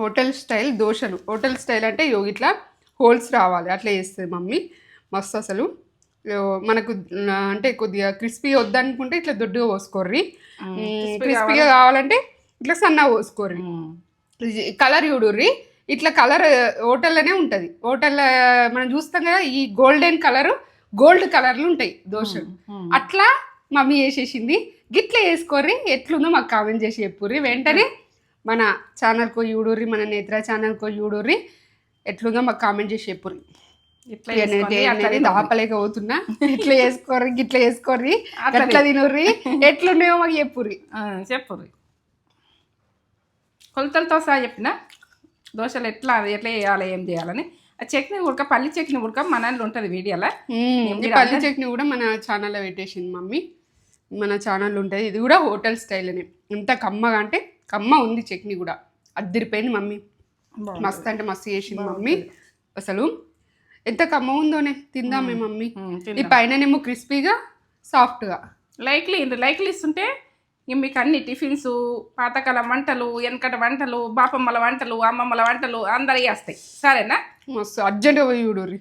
Hotel style దోశలు. Hotel style అంటే ఇట్లా హోల్స్ రావాలి, అట్లా చేస్తుంది మమ్మీ. మస్తు అసలు. మనకు అంటే కొద్దిగా క్రిస్పీ వద్దనుకుంటే ఇట్లా దొడ్డుగా పోసుకోర్రి, క్రిస్పీగా కావాలంటే ఇట్లా సన్నగా పోసుకోర్రి. కలర్ చూడుర్రి, ఇట్లా కలర్ హోటల్లోనే ఉంటుంది. హోటల్లో మనం చూస్తాం కదా, ఈ గోల్డెన్ కలరు, గోల్డ్ కలర్లు ఉంటాయి దోశలు. అట్లా మమ్మీ చేసేసింది. గిట్లా వేసుకోర్రి, ఎట్లుందో మాకు కామెంట్ చేసి చెప్పుర్రి. వెంటనే మన ఛానల్కో చూడుర్రి, మన నేత్ర ఛానల్కో చూడుర్రి, ఎట్లుందో మాకు కామెంట్ చేసి చెప్పుర్రి. ఇట్లా ఆపలేకపోతున్నా. ఇట్లా వేసుకోర్రి, గిట్లా వేసుకోర్రి, అట్లా తినుర్రి, ఎట్లున్నాయో మాకు చెప్పుర్రి. కొలతలతో సహా చెప్పిన దోశలు ఎట్లా వేయాలి, ఏం చేయాలని. ఆ చట్నీ ఉడక, పల్లి చట్నీ ఉడక మనల్లో ఉంటుంది వీడియోలో. పల్లి చట్నీ కూడా మన ఛానల్లో పెట్టేసింది మమ్మీ. మన ఛానల్లో ఉంటుంది. ఇది కూడా హోటల్ స్టైల్ని. ఎంత కమ్మగా అంటే కమ్మ ఉంది చట్నీ కూడా. అద్దరిపోయింది మమ్మీ. మస్తు అంటే మస్తు చేసింది మమ్మీ. అసలు ఎంత కమ్మ ఉందోనే. తిందామే మమ్మీ. ఈ పైననేమో క్రిస్పీగా, సాఫ్ట్గా. లైక్లు ఇస్తుంటే మీకు అన్ని టిఫిన్స్, పాతకాలం వంటలు, వెనకట వంటలు, బాపమ్మల వంటలు, అమ్మమ్మల వంటలు అందరూ వేస్తాయి. సరేనా? మస్తు అర్జెంట్గా పోయి చూడుర్రి.